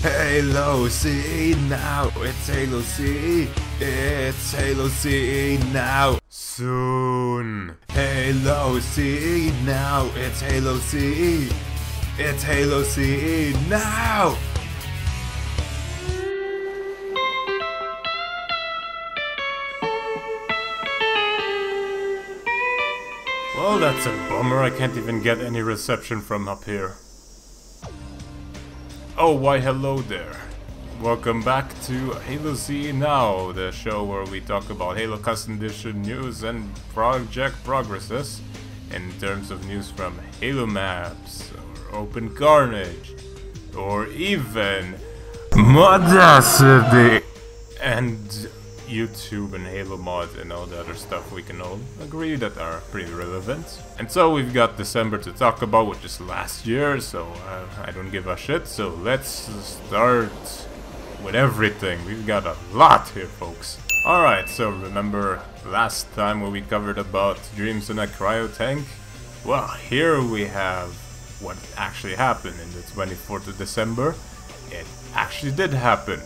Halo C now, it's Halo C. It's Halo C now. Soon. Halo C now, it's Halo C. It's Halo C now. Well, that's a bummer. I can't even get any reception from up here. Oh, why hello there. Welcome back to Halo C Now, the show where we talk about Halo Custom Edition news and project progresses in terms of news from Halo maps, or Open Carnage, or even Mozzarilla and YouTube and Halo mod and all the other stuff we can all agree that are pretty relevant. And so we've got December to talk about, which is last year, so I don't give a shit. So let's start with everything. We've got a lot here, folks. Alright, so remember last time when we covered about Dreams in a Cryotank? Well, here we have what actually happened in the 24th of December. It actually did happen.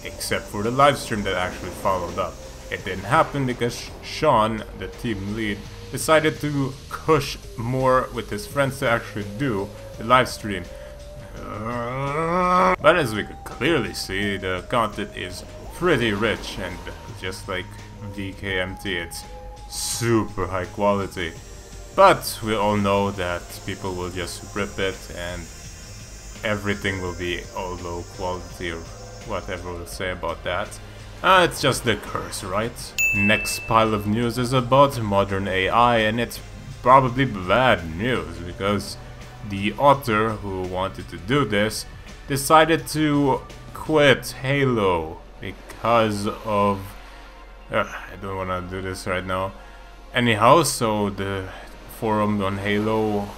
Except for the live stream that actually followed up. It didn't happen because Sean, the team lead, decided to push more with his friends to actually do the live stream. But as we could clearly see, the content is pretty rich, and just like VKMT, it's super high quality. But we all know that people will just rip it and everything will be all low quality or whatever we'll say about that. It's just the curse, right? Next pile of news is about modern AI, and it's probably bad news because the author who wanted to do this decided to quit Halo because of... I don't want to do this right now. Anyhow, so the forum on Halo,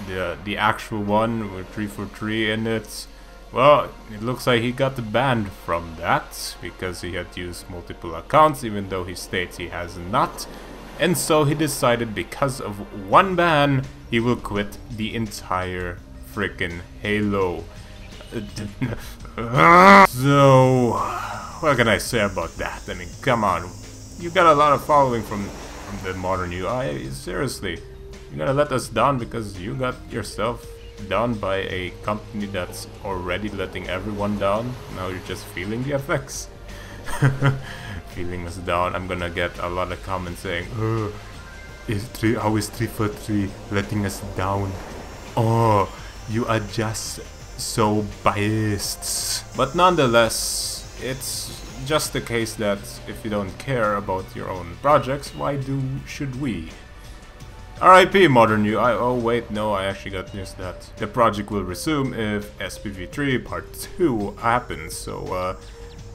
the actual one with 343 in it, well, it looks like he got banned from that because he had used multiple accounts, even though he states he has not. And so he decided because of one ban, he will quit the entire frickin' Halo. So, what can I say about that? I mean, come on. You got a lot of following from the modern UI. Seriously, you're gonna let us down because you got yourself done by a company that's already letting everyone down. Now you're just feeling the effects. Feeling us down. I'm gonna get a lot of comments saying, how is 343 letting us down? Oh, you are just so biased. But nonetheless, it's just the case that if you don't care about your own projects, why should we? RIP Modern UI. Oh wait, no, I actually got news that the project will resume if SPV3 Part 2 happens. So,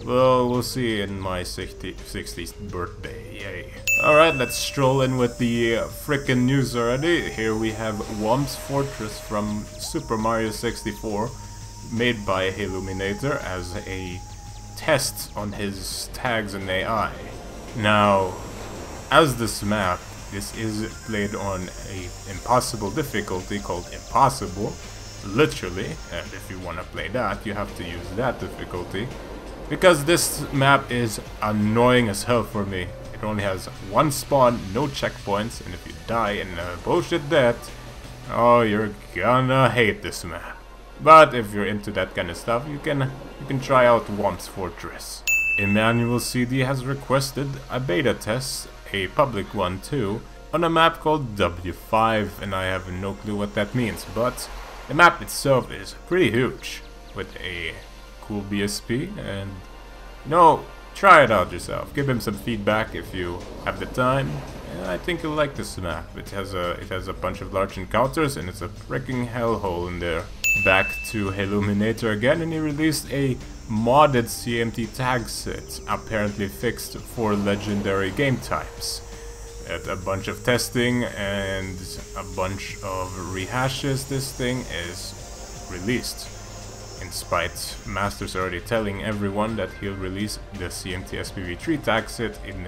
well, we'll see in my 60th birthday. Yay. Alright, let's stroll in with the frickin' news already. Here we have Whomps Fortress from Super Mario 64, made by Halominator as a test on his tags and AI. Now, as this map, this is played on a impossible difficulty called Impossible, literally, and if you want to play that, you have to use that difficulty, because this map is annoying as hell for me. It only has one spawn, no checkpoints, and if you die in a bullshit death, oh, you're gonna hate this map. But if you're into that kind of stuff, you can try out Whomps Fortress. EmmanuelCD has requested a beta test, a public one too, on a map called W5, and I have no clue what that means, but the map itself is pretty huge, with a cool BSP, and try it out yourself. Give him some feedback if you have the time. And I think you'll like this map. It has a bunch of large encounters, and it's a freaking hellhole in there. Back to Halominator again, and he released a modded CMT tag set, apparently fixed for legendary game types. At a bunch of testing and a bunch of rehashes, this thing is released. In spite, Master's already telling everyone that he'll release the CMT SPV3 tag set in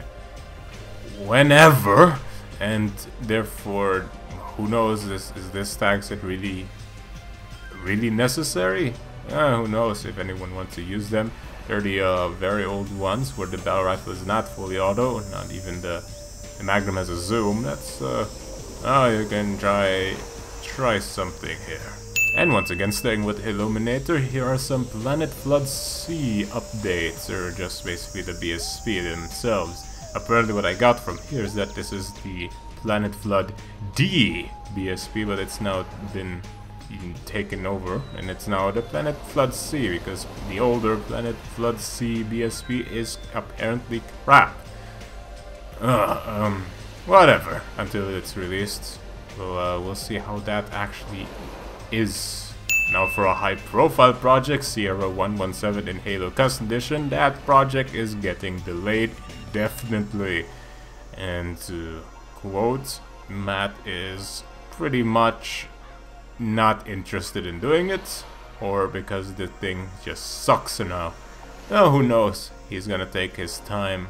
whenever, and therefore, who knows, is this tag set really necessary? Who knows if anyone wants to use them. They're the very old ones where the battle rifle is not fully auto, not even the Magnum has a zoom. That's oh, you can try something here. And once again, staying with Halominator, here are some Planet Flood C updates, or just basically the BSP themselves. Apparently what I got from here is that this is the Planet Flood D BSP, but it's now been taken over, and it's now the Planet Flood C, because the older Planet Flood C BSP is apparently crap. Whatever, until it's released. We'll see how that actually is. Now for a high-profile project, Sierra 117 in Halo Custom Edition, that project is getting delayed, definitely. And to quote, Matt is pretty much not interested in doing it, or because the thing just sucks now. Oh, who knows? He's gonna take his time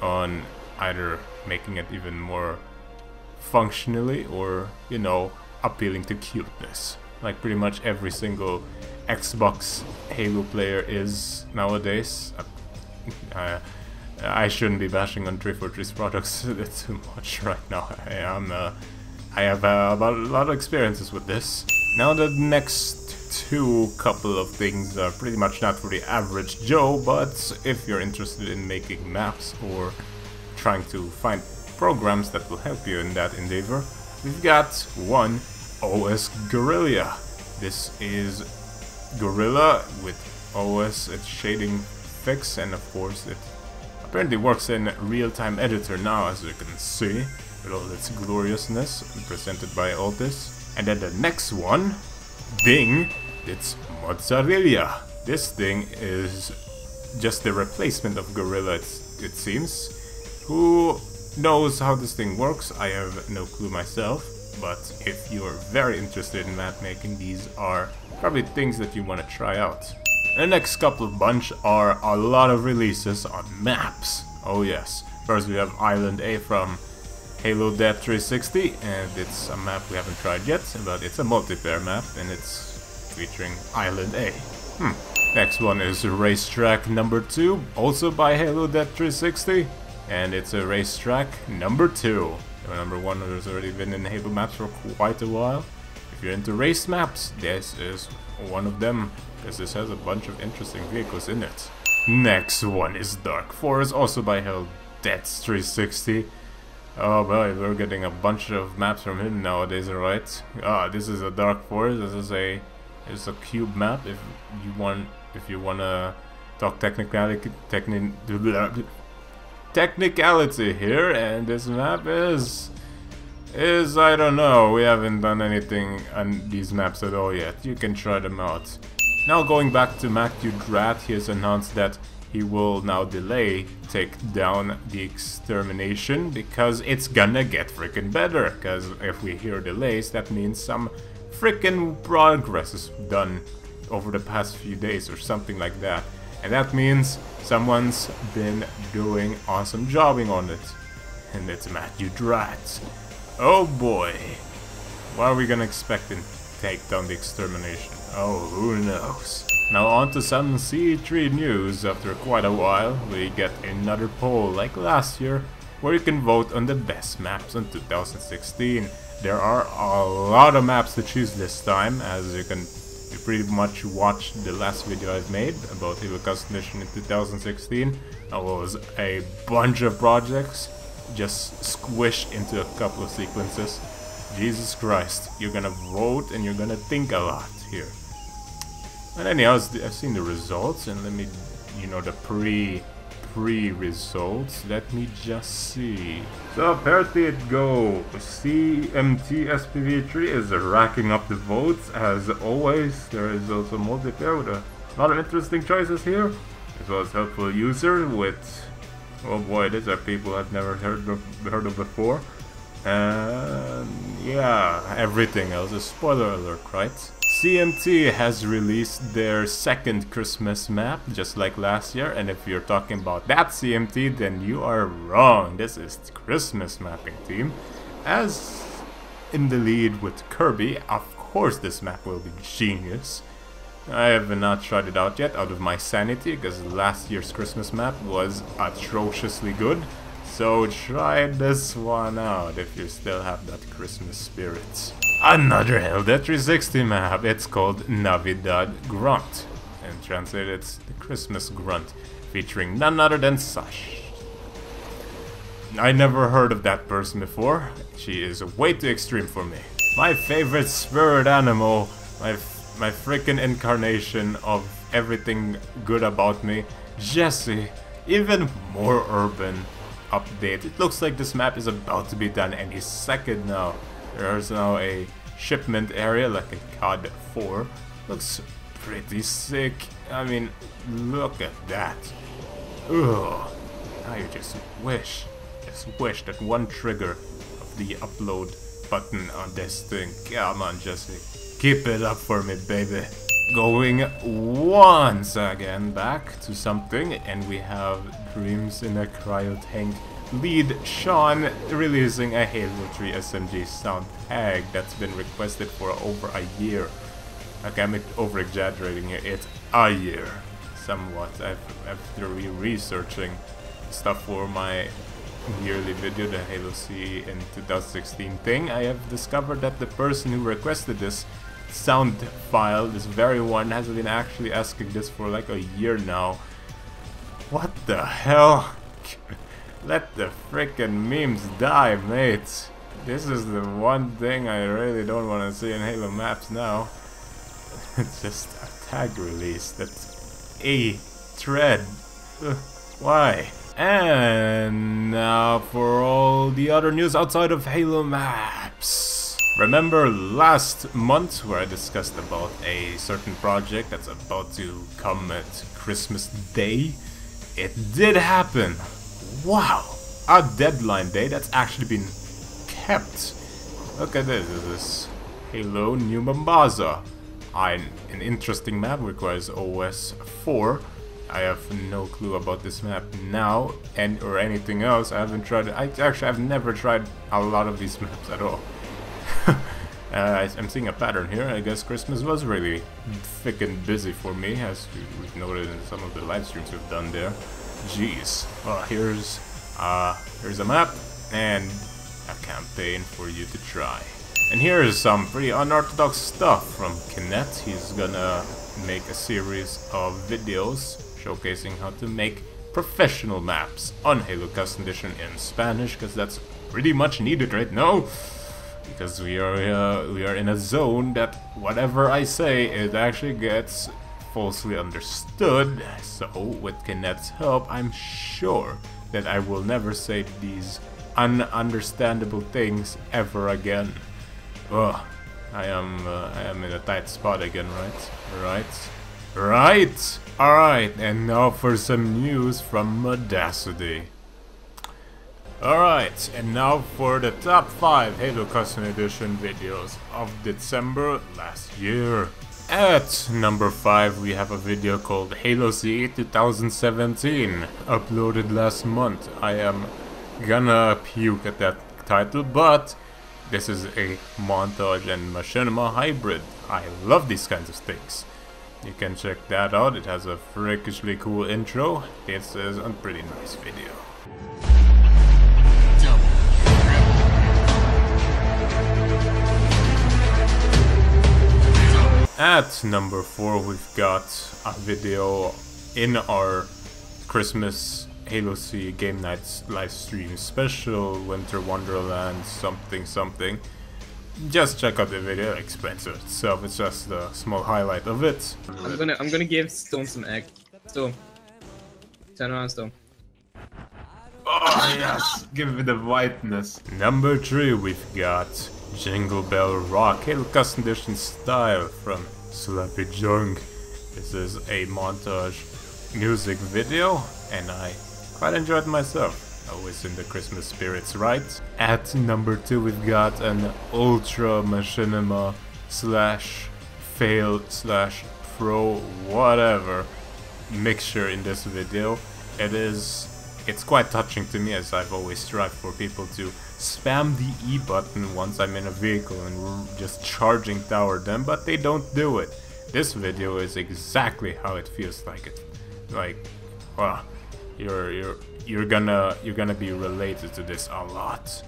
on either making it even more functionally or, you know, appealing to cuteness, like pretty much every single Xbox Halo player is nowadays. I shouldn't be bashing on 343's products too much right now. I have a lot of experiences with this. Now the next couple of things are pretty much not for the average Joe, but if you're interested in making maps or trying to find programs that will help you in that endeavor, we've got one, OS Guerilla. This is Guerilla with OS its shading fix, and of course it apparently works in real-time editor now, as you can see, with all its gloriousness presented by Altis. And then the next one, ding, it's Mozzarilla. This thing is just the replacement of Guerilla, it seems. Who knows how this thing works? I have no clue myself, but if you're very interested in map making, these are probably things that you want to try out. The next couple of bunch are a lot of releases on maps. Oh yes. First we have Island A from Halo Dead 360, and it's a map we haven't tried yet, but it's a multiplayer map and it's featuring Island A. Next one is Racetrack number 2, also by Halo Dead 360, and it's a Racetrack number 2. Number 1 has already been in Halo maps for quite a while. If you're into race maps, this is one of them, because this has a bunch of interesting vehicles in it. Next one is Dark Forest, also by Halo Dead 360. Oh boy, we're getting a bunch of maps from him nowadays, right? This is a Dark Forest. This is a cube map. If you wanna talk technicality here, and this map is I don't know. We haven't done anything on these maps at all yet. You can try them out. Now going back to Matthew Drat, he has announced that he will now delay Takedown the Extermination because it's gonna get freaking better. Because if we hear delays, that means some freaking progress is done over the past few days or something like that. And that means someone's been doing awesome jobbing on it. And it's Matthew Drat. Oh boy. What are we gonna expect in Takedown the Extermination? Oh, who knows? Now on to some C3 news. After quite a while, we get another poll like last year, where you can vote on the best maps in 2016. There are a lot of maps to choose this time, as you pretty much watched the last video I've made about Halo Custom Edition in 2016. That was a bunch of projects just squished into a couple of sequences. Jesus Christ, you're gonna vote and you're gonna think a lot here. And anyhow, I've seen the results, and let me, the pre-results. Let me just see. So apparently it goes. CMT SPV3 is racking up the votes as always. There is also multiplayer with a lot of interesting choices here, as well as helpful user with, oh boy, these are people I've never heard of before. And yeah, everything else is spoiler alert, right? CMT has released their second Christmas map, just like last year, and if you're talking about that CMT, then you are wrong. This is the Christmas mapping team. As in the lead with Kirby, of course this map will be genius. I have not tried it out yet out of my sanity, because last year's Christmas map was atrociously good. So try this one out if you still have that Christmas spirit. Another Navidad 360 map, it's called Navidad Grunt. And translated it's the Christmas Grunt, featuring none other than Sash. I never heard of that person before. She is way too extreme for me. My favorite spirit animal, my freaking incarnation of everything good about me, Jessie, even more urban update. It looks like this map is about to be done any second now. There's now a shipment area like a COD 4. Looks pretty sick. I mean, look at that. Ugh. Now you just wish that one trigger of the upload button on this thing. Come on, Jesse. Keep it up for me, baby. Going once again back to something, and we have Dreams in a Cryotank lead Sean releasing a Halo 3 SMG Sound tag that's been requested for over a year. Okay, I'm over-exaggerating here. It's a year, somewhat. After researching stuff for my yearly video, the Halo C in 2016 thing, I have discovered that the person who requested this sound file, this very one, has been actually asking this for like a year now. What the hell? Let the frickin' memes die, mate. This is the one thing I really don't want to see in Halo maps now. It's just a tag release. That's a thread. Why? And now for all the other news outside of Halo maps. Remember last month where I discussed about a certain project that's about to come at Christmas Day? It did happen. Wow! A deadline day that's actually been kept. Look at this. This is Halo New Mombasa. An interesting map, requires OS 4. I have no clue about this map now or anything else. I haven't tried it. I've never tried a lot of these maps at all. I'm seeing a pattern here. I guess Christmas was really freaking busy for me, as we've noted in some of the live streams we've done there. Jeez. Well, here's a map and a campaign for you to try. And here's some pretty unorthodox stuff from Kinnet. He's gonna make a series of videos showcasing how to make professional maps on Halo Custom Edition in Spanish, because that's pretty much needed right now. Because we are in a zone that whatever I say, it actually gets falsely understood. So with Kinnet's help, I'm sure that I will never say these ununderstandable things ever again. Ugh, I am in a tight spot again, right? Alright, and now for some news from Audacity. Alright, and now for the top 5 Halo Custom Edition videos of December last year. At number 5 we have a video called Halo C 2017, uploaded last month. I am gonna puke at that title, but this is a montage and machinima hybrid. I love these kinds of things. You can check that out. It has a freakishly cool intro. This is a pretty nice video. At number 4 we've got a video in our Christmas Halo C Game Nights live stream special, Winter Wonderland something. Just check out the video, it explains it itself. It's just a small highlight of it. I'm gonna give Stone some egg. Stone. Turn around, Stone. Oh yes, give me the whiteness. Number 3 we've got Jingle Bell Rock, Halo Custom Edition style from Slappy Junk. This is a montage music video, and I quite enjoyed myself. Always in the Christmas spirits, right? At number 2 we've got an ultra machinima slash fail slash pro whatever mixture in this video. It's quite touching to me, as I've always strived for people to spam the E button once I'm in a vehicle and we're just charging toward them, but they don't do it. this video is exactly how it feels like it. Like, well, you're gonna be related to this a lot.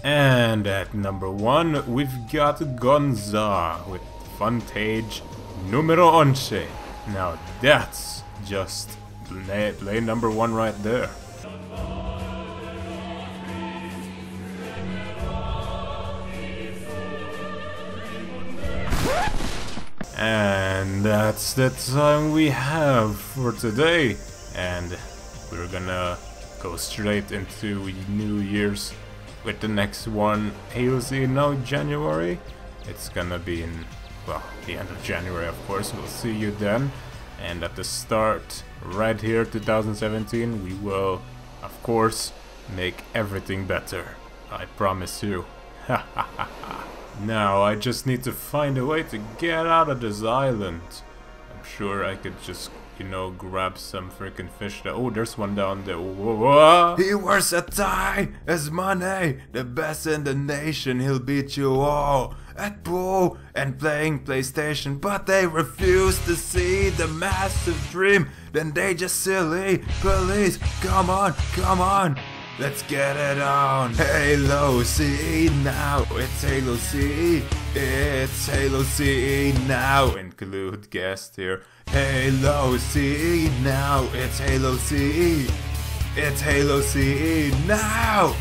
And at number 1, we've got Gonza with Funtage Numero 11. Now that's just play number 1 right there. And that's the time we have for today. And we're gonna go straight into New Year's with the next one. You'll see now January. It's gonna be in, well, the end of January, of course. We'll see you then. And at the start, right here, 2017, we will, of course, make everything better. I promise you. Now, I just need to find a way to get out of this island. I'm sure I could just, you know, grab some freaking fish there. Oh, there's one down there. Whoa. He wears a tie as money, the best in the nation. He'll beat you all at pool and playing PlayStation, but they refuse to see the massive dream. Then they just silly police. Come on, come on. Let's get it on. Halo C now. It's Halo C. It's Halo C now. Include guest here. Halo C now. It's Halo C. It's Halo C now.